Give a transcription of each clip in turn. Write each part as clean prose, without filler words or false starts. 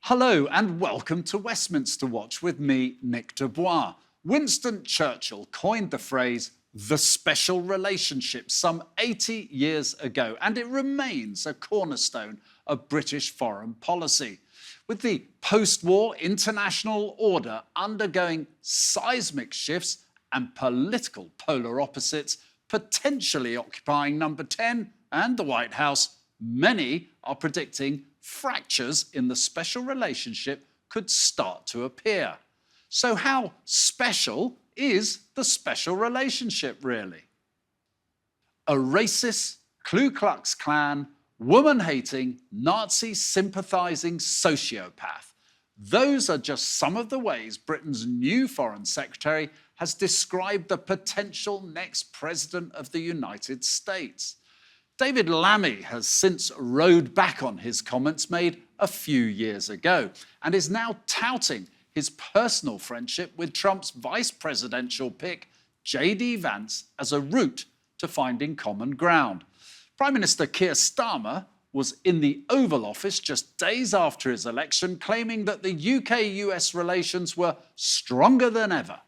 Hello and welcome to Westminster Watch with me, Nick de Bois. Winston Churchill coined the phrase the special relationship some 80 years ago, and it remains a cornerstone of British foreign policy. With the post-war international order undergoing seismic shifts and political polar opposites potentially occupying number 10 and the White House, many are predicting fractures in the special relationship could start to appear. So how special is the special relationship, really? A racist, Ku Klux Klan, woman-hating, Nazi-sympathising sociopath. Those are just some of the ways Britain's new Foreign Secretary has described the potential next President of the United States. David Lammy has since rode back on his comments made a few years ago and is now touting his personal friendship with Trump's vice presidential pick, J.D. Vance, as a route to finding common ground. Prime Minister Keir Starmer was in the Oval Office just days after his election, claiming that the UK-US relations were stronger than ever.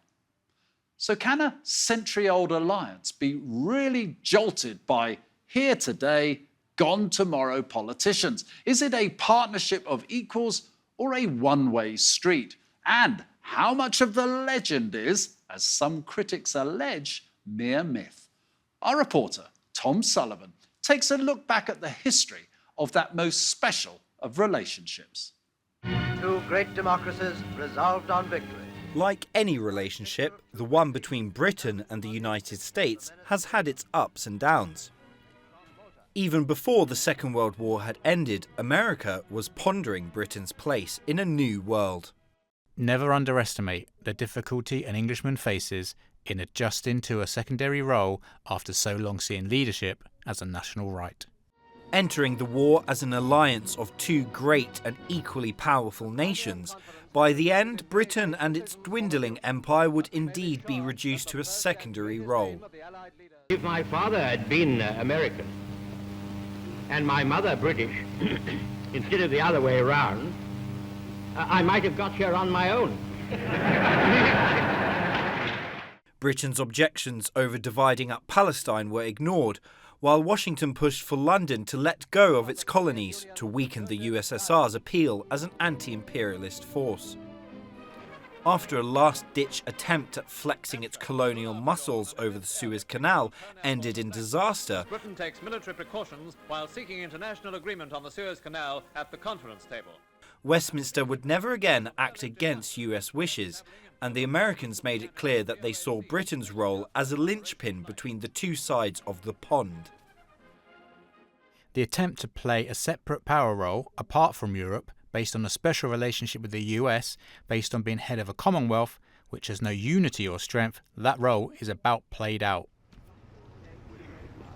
So can a century-old alliance be really jolted by here today, gone tomorrow politicians? Is it a partnership of equals or a one-way street? And how much of the legend is, as some critics allege, mere myth? Our reporter, Tom Sullivan, takes a look back at the history of that most special of relationships. Two great democracies resolved on victory. Like any relationship, the one between Britain and the United States has had its ups and downs. Even before the Second World War had ended, America was pondering Britain's place in a new world. Never underestimate the difficulty an Englishman faces in adjusting to a secondary role after so long seeing leadership as a national right. Entering the war as an alliance of two great and equally powerful nations, by the end, Britain and its dwindling empire would indeed be reduced to a secondary role. If my father had been American and my mother British, instead of the other way around, I might have got here on my own. Britain's objections over dividing up Palestine were ignored, while Washington pushed for London to let go of its colonies to weaken the USSR's appeal as an anti-imperialist force. After a last-ditch attempt at flexing its colonial muscles over the Suez Canal ended in disaster, Britain takes military precautions while seeking international agreement on the Suez Canal at the conference table. Westminster would never again act against US wishes, and the Americans made it clear that they saw Britain's role as a linchpin between the two sides of the pond. The attempt to play a separate power role apart from Europe, based on a special relationship with the US, based on being head of a Commonwealth, which has no unity or strength, that role is about played out.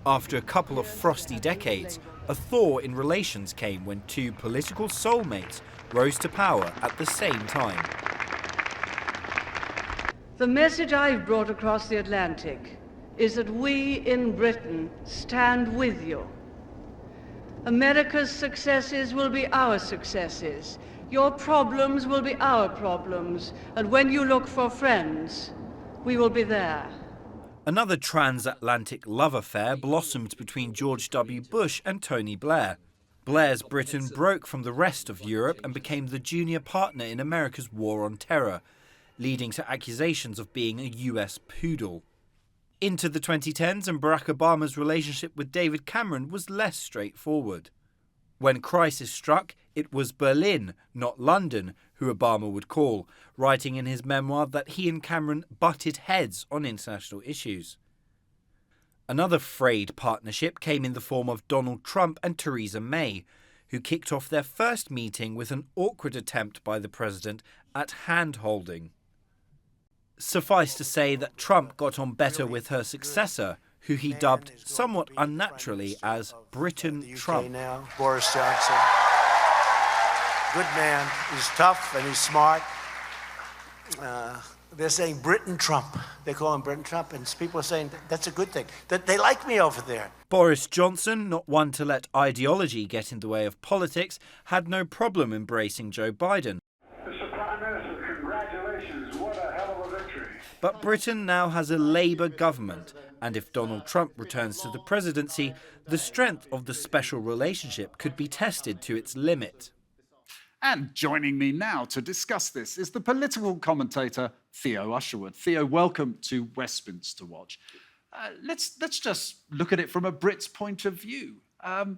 After a couple of frosty decades, a thaw in relations came when two political soulmates rose to power at the same time. The message I've brought across the Atlantic is that we in Britain stand with you. America's successes will be our successes. Your problems will be our problems. And when you look for friends, we will be there. Another transatlantic love affair blossomed between George W. Bush and Tony Blair. Blair's Britain broke from the rest of Europe and became the junior partner in America's war on terror, leading to accusations of being a US poodle. Into the 2010s, and Barack Obama's relationship with David Cameron was less straightforward. When crisis struck, it was Berlin, not London, who Obama would call, writing in his memoir that he and Cameron butted heads on international issues. Another frayed partnership came in the form of Donald Trump and Theresa May, who kicked off their first meeting with an awkward attempt by the president at hand-holding. Suffice to say that Trump got on better with her successor, who he dubbed somewhat unnaturally as Britain Trump. Now, Boris Johnson. Good man. He's tough and he's smart. they're saying Britain Trump. They call him Britain Trump, and people are saying that's a good thing, that they like me over there. Boris Johnson, not one to let ideology get in the way of politics, had no problem embracing Joe Biden. Mr. Prime Minister, congratulations. What a hell of a victory. But Britain now has a Labour government, and if Donald Trump returns to the presidency, the strength of the special relationship could be tested to its limit. And joining me now to discuss this is the political commentator Theo Usherwood. Theo, welcome to Westminster Watch. Let's just look at it from a Brit's point of view. Do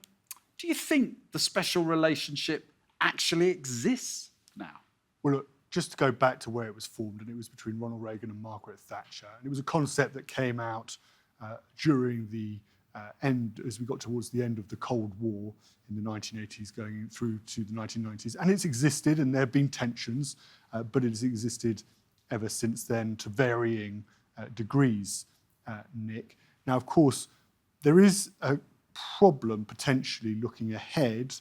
you think the special relationship actually exists now? Well, look, just to go back to where it was formed, and it was between Ronald Reagan and Margaret Thatcher. And it was a concept that came out during the end, as we got towards the end of the Cold War in the 1980s, going through to the 1990s. And it's existed, and there have been tensions, but it has existed ever since then to varying degrees, Nick. Now, of course, there is a problem potentially looking ahead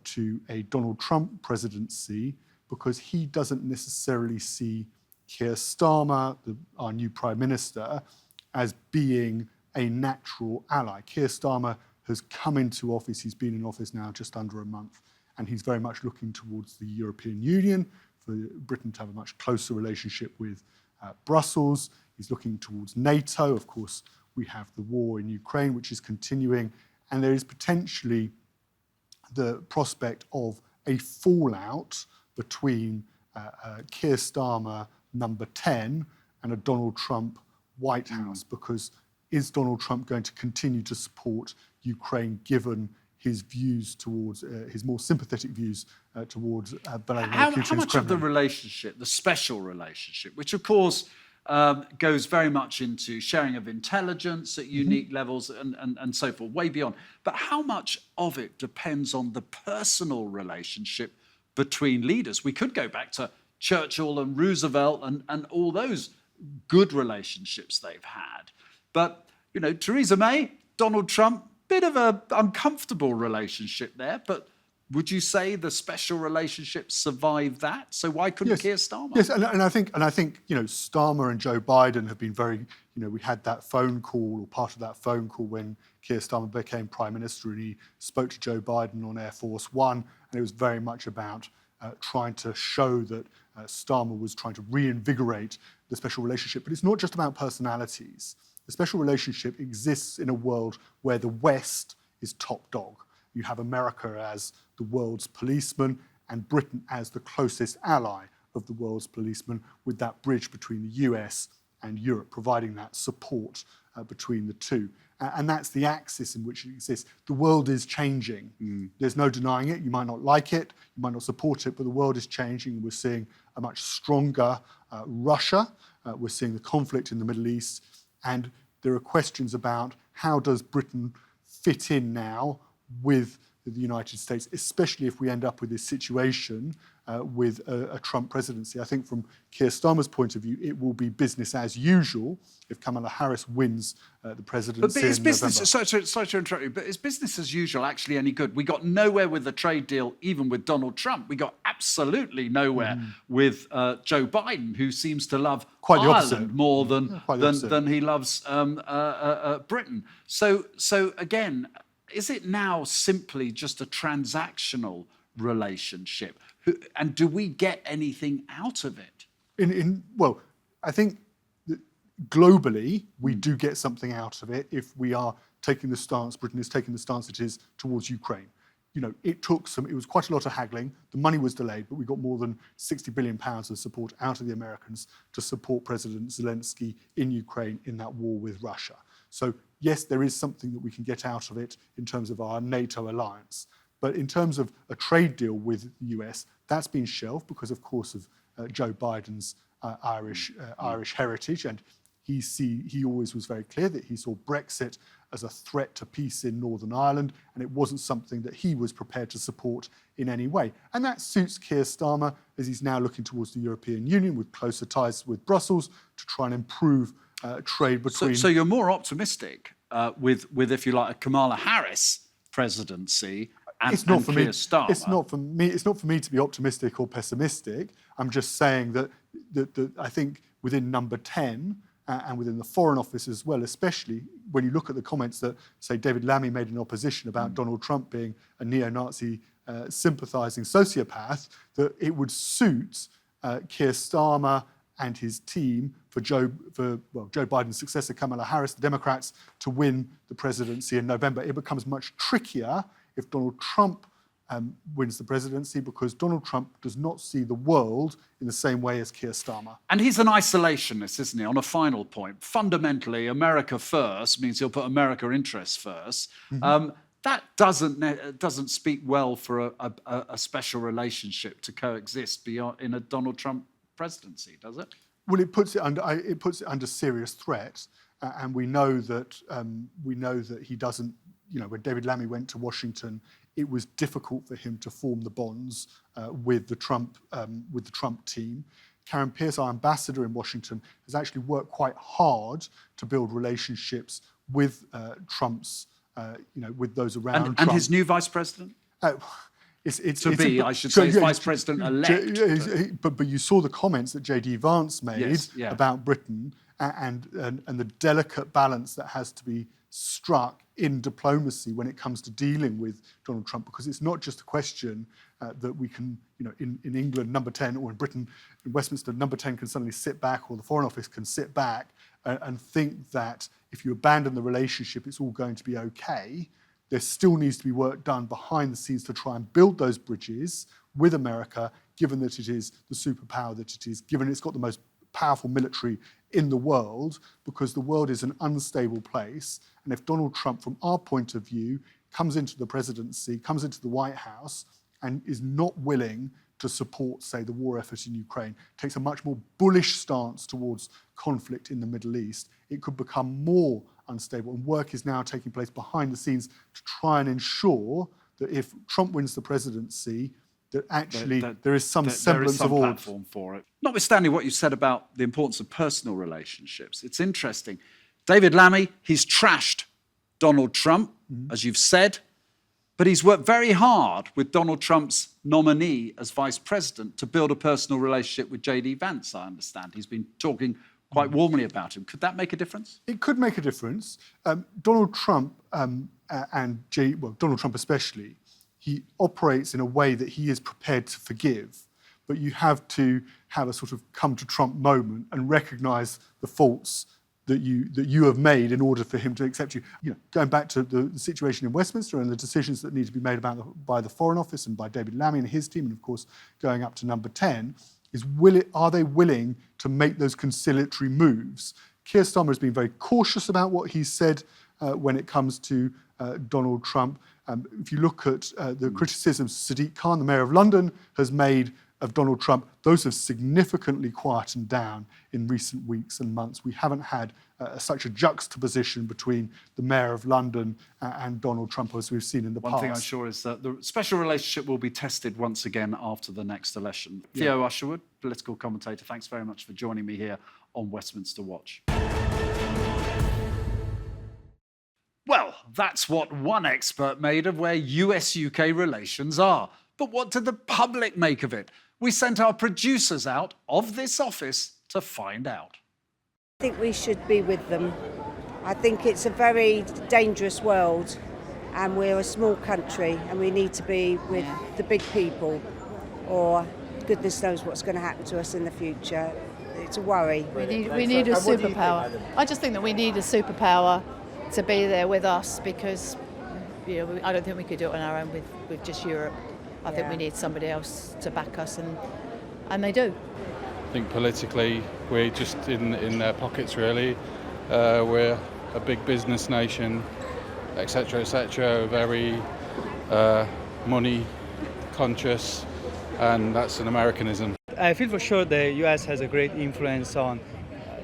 to a Donald Trump presidency, because he doesn't necessarily see Keir Starmer, our new Prime Minister, as being a natural ally. Keir Starmer has come into office, he's been in office now just under a month, and he's very much looking towards the European Union, for Britain to have a much closer relationship with Brussels. He's looking towards NATO. Of course, we have the war in Ukraine, which is continuing, and there is potentially the prospect of a fallout between Keir Starmer, number 10, and a Donald Trump White House, because is Donald Trump going to continue to support Ukraine given his views towards, his more sympathetic views towards Vladimir Putin's How much Kremlin? of the relationship, the special relationship, which of course goes very much into sharing of intelligence at unique levels and so forth, way beyond, but how much of it depends on the personal relationship between leaders? We could go back to Churchill and Roosevelt and all those good relationships they've had. But, you know, Theresa May, Donald Trump, bit of an uncomfortable relationship there. But would you say the special relationship survived that? So why couldn't Keir Starmer? Yes, and I think you know, Starmer and Joe Biden have been very, you know, we had that phone call, or part of that phone call, when Keir Starmer became Prime Minister, and he spoke to Joe Biden on Air Force One, and it was very much about trying to show that Starmer was trying to reinvigorate the special relationship. But it's not just about personalities. The special relationship exists in a world where the West is top dog. You have America as the world's policeman and Britain as the closest ally of the world's policeman, with that bridge between the US and Europe, providing that support between the two. And that's the axis in which it exists. The world is changing. There's no denying it. You might not like it, you might not support it, but the world is changing. We're seeing a much stronger Russia. We're seeing the conflict in the Middle East. And there are questions about how does Britain fit in now with the United States, especially if we end up with this situation with a Trump presidency. I think from Keir Starmer's point of view, it will be business as usual if Kamala Harris wins the presidency. But is in business, November. sorry to interrupt you, but is business as usual actually any good? We got nowhere with the trade deal, even with Donald Trump. We got absolutely nowhere with Joe Biden, who seems to love Quite the Ireland opposite. more than Than he loves Britain. So again, is it now simply just a transactional relationship? And do we get anything out of it? Well, I think that globally we do get something out of it if we are taking the stance, Britain is taking the stance it is towards Ukraine. You know, it was quite a lot of haggling. The money was delayed, but we got more than £60 billion of support out of the Americans to support President Zelensky in Ukraine in that war with Russia. So yes, there is something that we can get out of it in terms of our NATO alliance. But in terms of a trade deal with the US, that's been shelved because, of course, of Joe Biden's Irish heritage. And he always was very clear that he saw Brexit as a threat to peace in Northern Ireland, and it wasn't something that he was prepared to support in any way. And that suits Keir Starmer, as he's now looking towards the European Union with closer ties with Brussels to try and improve trade between... So you're more optimistic with, if you like, a Kamala Harris presidency and Keir Starmer. It's not for me to be optimistic or pessimistic. I'm just saying that I think within number 10 and within the Foreign Office as well, especially when you look at the comments that, say, David Lammy made in opposition about Donald Trump being a neo-Nazi sympathising sociopath, that it would suit Keir Starmer and his team for Joe Biden's successor, Kamala Harris, the Democrats, to win the presidency in November. It becomes much trickier if Donald Trump wins the presidency, because Donald Trump does not see the world in the same way as Keir Starmer. And he's an isolationist, isn't he? On a final point, fundamentally, America first means he'll put America interests first. That doesn't speak well for a special relationship to coexist beyond in a Donald Trump presidency, does it? Well, it puts it under serious threat, and we know that he doesn't. When David Lammy went to Washington, it was difficult for him to form the bonds with the Trump team. Karen Pierce, our ambassador in Washington, has actually worked quite hard to build relationships with Trump's, with those around Trump. And his new vice president? I should say, vice president-elect. But you saw the comments that J.D. Vance made about Britain and the delicate balance that has to be struck in diplomacy when it comes to dealing with Donald Trump, because it's not just a question that we can, in England, number 10, or in Britain, in Westminster, number 10 can suddenly sit back, or the Foreign Office can sit back and think that if you abandon the relationship, it's all going to be okay. There still needs to be work done behind the scenes to try and build those bridges with America, given that it is the superpower that it is, given it's got the most powerful military in the world, because the world is an unstable place. And if Donald Trump, from our point of view, comes into the presidency, comes into the White House, and is not willing to support, say, the war effort in Ukraine, takes a much more bullish stance towards conflict in the Middle East, it could become more unstable. And work is now taking place behind the scenes to try and ensure that if Trump wins the presidency, that actually there is some semblance of order. Platform for it. Notwithstanding what you said about the importance of personal relationships, it's interesting. David Lammy, he's trashed Donald Trump, as you've said, but he's worked very hard with Donald Trump's nominee as vice president to build a personal relationship with J.D. Vance, I understand. He's been talking quite warmly about him. Could that make a difference? It could make a difference. Donald Trump Donald Trump especially, he operates in a way that he is prepared to forgive, but you have to have a sort of come to Trump moment and recognise the faults that you have made in order for him to accept you. Going back to the situation in Westminster and the decisions that need to be made by the Foreign Office and by David Lammy and his team, and of course going up to number 10, are they willing to make those conciliatory moves? Keir Starmer has been very cautious about what he said when it comes to Donald Trump. If you look at the criticisms Sadiq Khan, the Mayor of London, has made of Donald Trump, those have significantly quietened down in recent weeks and months. We haven't had such a juxtaposition between the Mayor of London and Donald Trump as we've seen in the past. One thing I'm sure is that the special relationship will be tested once again after the next election. Theo Usherwood, political commentator, thanks very much for joining me here on Westminster Watch. Well, that's what one expert made of where US-UK relations are. But what did the public make of it? We sent our producers out of this office to find out. I think we should be with them. I think it's a very dangerous world, and we're a small country, and we need to be with the big people, or goodness knows what's going to happen to us in the future. It's a worry. We need a superpower. I just think that we need a superpower to be there with us, because I don't think we could do it on our own with just Europe. I think we need somebody else to back us, and they do. I think politically we're just in their pockets, really. We're a big business nation, etc., very money conscious, and that's an Americanism. I feel for sure the US has a great influence on,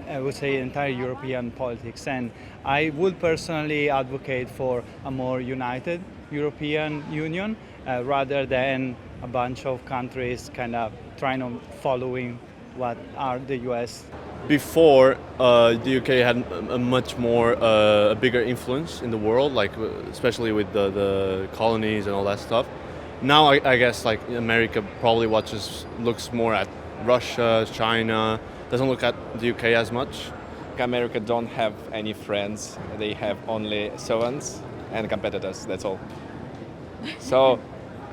I would say, entire European politics, and I would personally advocate for a more united European Union rather than a bunch of countries kind of trying to following what are the US. Before, the UK had a much more, a bigger influence in the world, like especially with the colonies and all that stuff. Now I guess like America probably looks more at Russia, China, doesn't look at the UK as much. America don't have any friends. They have only servants and competitors, that's all. So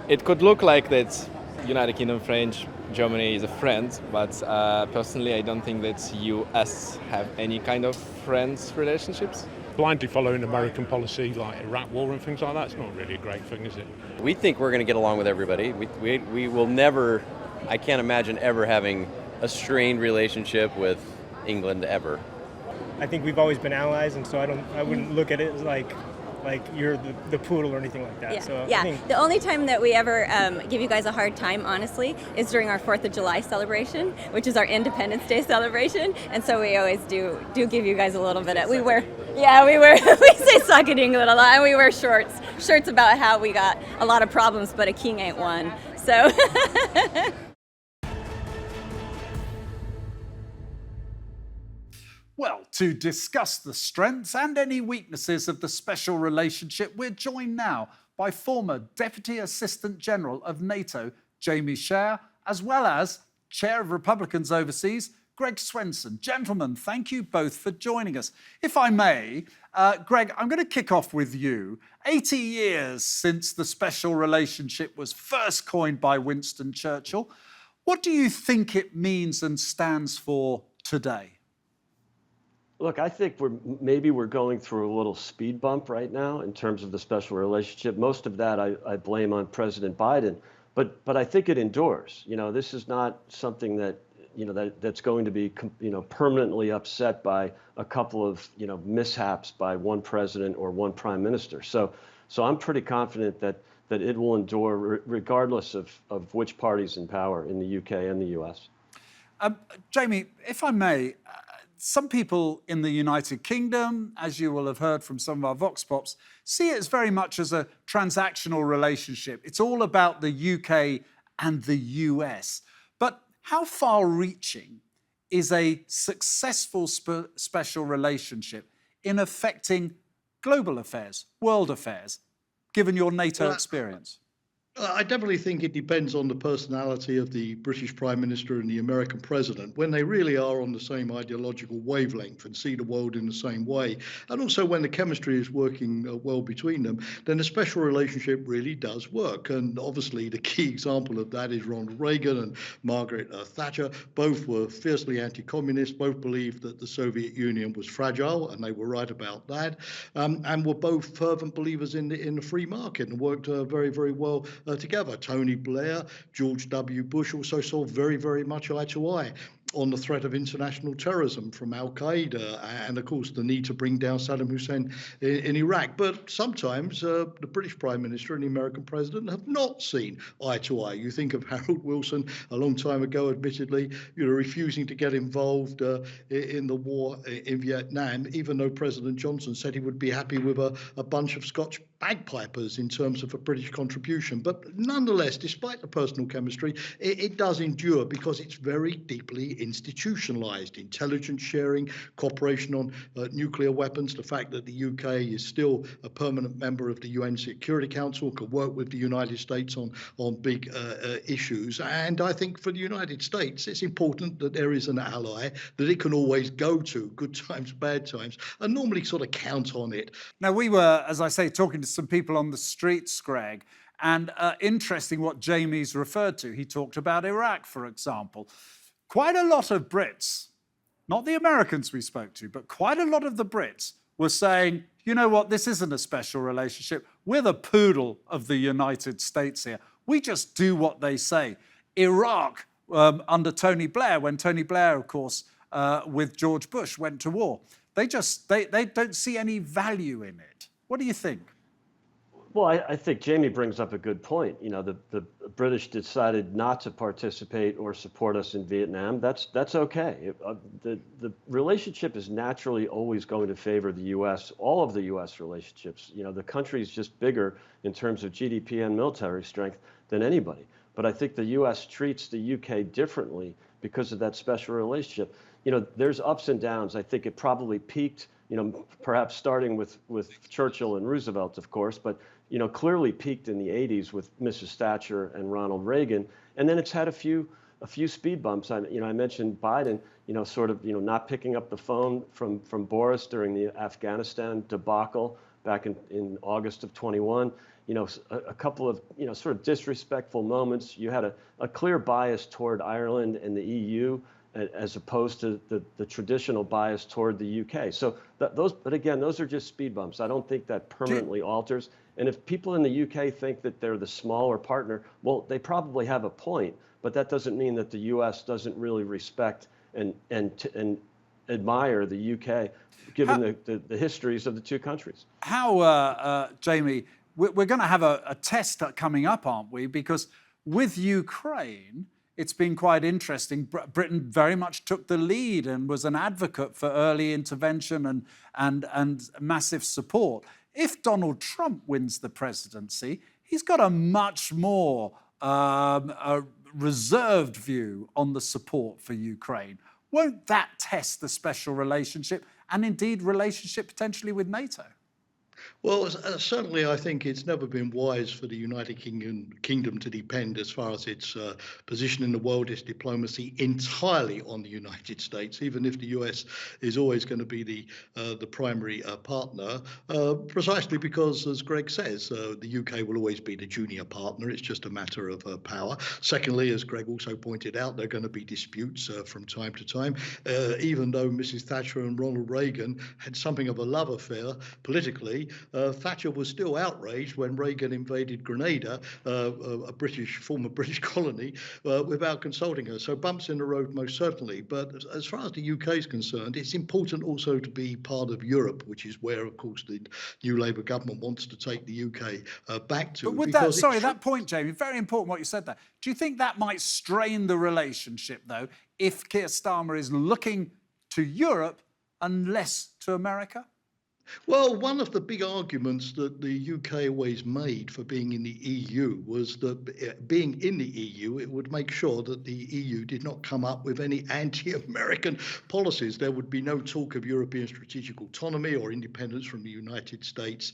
it could look like that United Kingdom, French, Germany is a friend, but personally I don't think that US have any kind of friends relationships. Blindly following American policy like Iraq war and things like that, it's not really a great thing, is it? We think we're going to get along with everybody. We will never, I can't imagine ever having a strained relationship with England ever. I think we've always been allies, and so I wouldn't look at it as like you're the poodle or anything like that. Yeah, So yeah. I think The only time that we ever give you guys a hard time, honestly, is during our 4th of July celebration, which is our Independence Day celebration, and so we always do give you guys a little bit of, we say suck it England a lot, and we wear shirts about how we got a lot of problems, but a king ain't one, so. Well, to discuss the strengths and any weaknesses of the special relationship, we're joined now by former Deputy Assistant General of NATO, Jamie Sher, as well as Chair of Republicans Overseas, Greg Swenson. Gentlemen, thank you both for joining us. If I may, Greg, I'm going to kick off with you. 80 years since the special relationship was first coined by Winston Churchill. What do you think it means and stands for today? Look, I think we're going through a little speed bump right now in terms of the special relationship. Most of that I blame on President Biden, but I think it endures. You know, this is not something that that's going to be permanently upset by a couple of mishaps by one president or one prime minister. So I'm pretty confident that it will endure regardless of which party's in power in the UK and the US. Jamie, if I may. Some people in the United Kingdom, as you will have heard from some of our Vox Pops, see it as very much as a transactional relationship. It's all about the UK and the US. But how far-reaching is a successful special relationship in affecting global affairs, world affairs, given your NATO experience? I definitely think it depends on the personality of the British Prime Minister and the American President, when they really are on the same ideological wavelength and see the world in the same way. And also when the chemistry is working well between them, then the special relationship really does work. And obviously the key example of that is Ronald Reagan and Margaret Thatcher. Both were fiercely anti-communist, both believed that the Soviet Union was fragile, and they were right about that, and were both fervent believers in the free market and worked very, very well together. Tony Blair, George W. Bush also saw very, very much eye to eye on the threat of international terrorism from al-Qaeda and, of course, the need to bring down Saddam Hussein in Iraq. But sometimes the British Prime Minister and the American President have not seen eye to eye. You think of Harold Wilson a long time ago, admittedly, refusing to get involved in the war in Vietnam, even though President Johnson said he would be happy with a bunch of Scotch bagpipers in terms of a British contribution. But nonetheless, despite the personal chemistry, it does endure because it's very deeply institutionalized. Intelligence sharing, cooperation on nuclear weapons, the fact that the UK is still a permanent member of the UN Security Council, can work with the United States on big issues. And I think for the United States, it's important that there is an ally that it can always go to, good times, bad times, and normally sort of count on it. Now, we were, as I say, talking to some people on the streets, Greg, and interesting what Jamie's referred to. He talked about Iraq, for example. Quite a lot of Brits, not the Americans we spoke to, but quite a lot of the Brits were saying, you know what, this isn't a special relationship. We're the poodle of the United States here. We just do what they say. Iraq, under Tony Blair, when Tony Blair, of course, with George Bush went to war, they don't see any value in it. What do you think? Well, I think Jamie brings up a good point. You know, the British decided not to participate or support us in Vietnam. That's okay. The relationship is naturally always going to favor the U.S., all of the U.S. relationships. You know, the country is just bigger in terms of GDP and military strength than anybody. But I think the U.S. treats the U.K. differently because of that special relationship. You know, there's ups and downs. I think it probably peaked, you know, perhaps starting with Churchill and Roosevelt, of course, but you know, clearly peaked in the 80s with Mrs. Thatcher and Ronald Reagan. And then it's had a few a few speed bumps. I mentioned Biden, sort of, not picking up the phone from Boris during the Afghanistan debacle back in August of 21. A couple of, sort of disrespectful moments. You had a clear bias toward Ireland and the EU, as opposed to the traditional bias toward the UK. So but again, those are just speed bumps. I don't think that permanently alters. And if people in the UK think that they're the smaller partner, well, they probably have a point, but that doesn't mean that the US doesn't really respect and admire the UK, given the histories of the two countries. How, Jamie, we're going to have a test coming up, aren't we? Because with Ukraine, it's been quite interesting. Britain very much took the lead and was an advocate for early intervention and massive support. If Donald Trump wins the presidency, he's got a much more reserved view on the support for Ukraine. Won't that test the special relationship and indeed relationship potentially with NATO? Well, certainly I think it's never been wise for the United Kingdom to depend, as far as its position in the world, its diplomacy, entirely on the United States, even if the US is always going to be the primary partner, precisely because, as Greg says, the UK will always be the junior partner. It's just a matter of power. Secondly, as Greg also pointed out, there are going to be disputes from time to time. Even though Mrs. Thatcher and Ronald Reagan had something of a love affair politically, Thatcher was still outraged when Reagan invaded Grenada, a former British colony, without consulting her. So bumps in the road, most certainly. But as far as the UK is concerned, it's important also to be part of Europe, which is where, of course, the new Labour government wants to take the UK back to. But with that point, Jamie, very important what you said there. Do you think that might strain the relationship, though, if Keir Starmer is looking to Europe and less to America? Well, one of the big arguments that the UK always made for being in the EU was that being in the EU, it would make sure that the EU did not come up with any anti-American policies. There would be no talk of European strategic autonomy or independence from the United States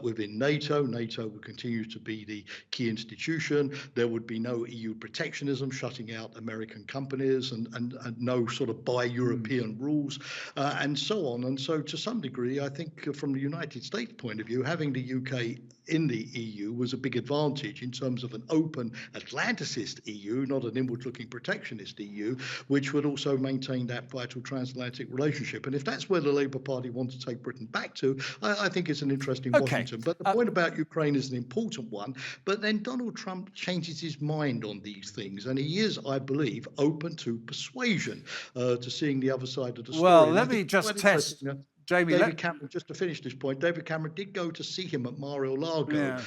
within NATO. NATO would continue to be the key institution. There would be no EU protectionism, shutting out American companies, and no sort of bi-European rules, and so on. And so to some degree, I think from the United States point of view, having the UK in the EU was a big advantage in terms of an open Atlanticist EU, not an inward-looking protectionist EU, which would also maintain that vital transatlantic relationship. And if that's where the Labour Party wants to take Britain back to, I think it's an interesting Washington. But the point about Ukraine is an important one. But then Donald Trump changes his mind on these things, and he is, I believe, open to persuasion, to seeing the other side of the story. Well, let me just test. Jamie, David Cameron, just to finish this point, David Cameron did go to see him at Mar-a-Lago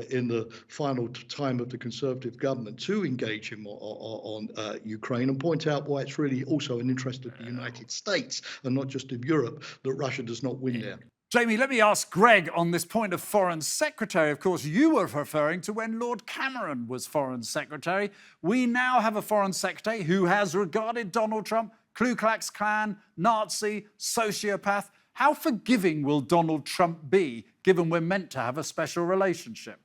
in the final time of the Conservative government to engage him on Ukraine and point out why it's really also an interest of the United States and not just of Europe that Russia does not win there. Jamie, let me ask Greg on this point of Foreign Secretary. Of course, you were referring to when Lord Cameron was Foreign Secretary. We now have a Foreign Secretary who has regarded Donald Trump, Ku Klux Klan, Nazi, sociopath. How forgiving will Donald Trump be, given we're meant to have a special relationship?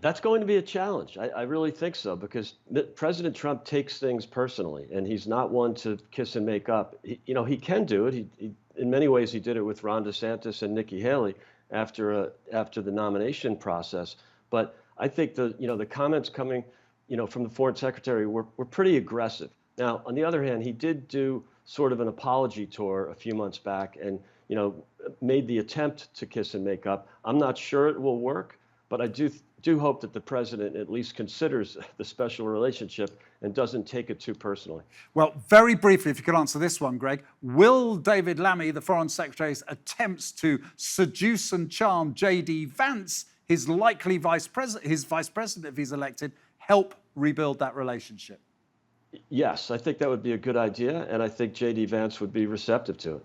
That's going to be a challenge. I really think so, because President Trump takes things personally, and he's not one to kiss and make up. He can do it. He in many ways, he did it with Ron DeSantis and Nikki Haley after the nomination process. But I think the comments coming, from the Foreign Secretary were pretty aggressive. Now, on the other hand, he did do sort of an apology tour a few months back and, made the attempt to kiss and make up. I'm not sure it will work, but I do hope that the president at least considers the special relationship and doesn't take it too personally. Well, very briefly, if you could answer this one, Greg, will David Lammy, the Foreign Secretary's attempts to seduce and charm J.D. Vance, his likely vice president if he's elected, help rebuild that relationship? Yes, I think that would be a good idea, and I think J.D. Vance would be receptive to it.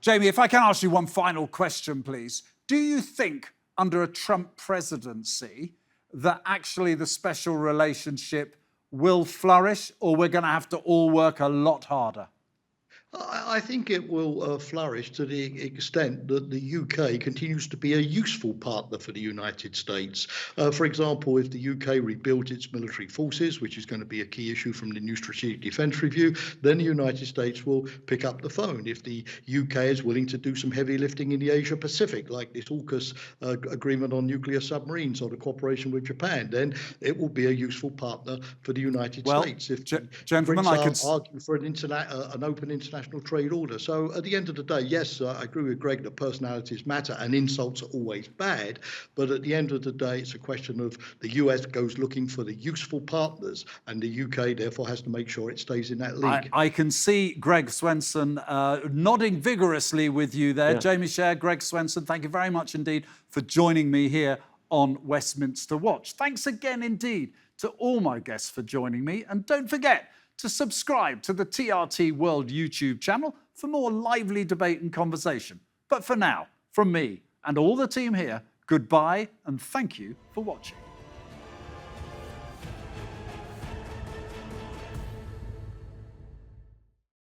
Jamie, if I can ask you one final question, please. Do you think, under a Trump presidency, that actually the special relationship will flourish, or we're going to have to all work a lot harder? I think it will flourish to the extent that the UK continues to be a useful partner for the United States. For example, if the UK rebuilds its military forces, which is going to be a key issue from the new Strategic Defence Review, then the United States will pick up the phone. If the UK is willing to do some heavy lifting in the Asia Pacific, like this AUKUS agreement on nuclear submarines or the cooperation with Japan, then it will be a useful partner for the United States. If gentlemen, I could argue for an open international trade order. So at the end of the day, yes, I agree with Greg that personalities matter and insults are always bad. But at the end of the day, it's a question of the US goes looking for the useful partners, and the UK therefore has to make sure it stays in that league. I can see Greg Swenson nodding vigorously with you there. Yeah. Jamie Sher, Greg Swenson, thank you very much indeed for joining me here on Westminster Watch. Thanks again indeed to all my guests for joining me. And don't forget to subscribe to the TRT World YouTube channel for more lively debate and conversation. But for now, from me and all the team here, goodbye and thank you for watching.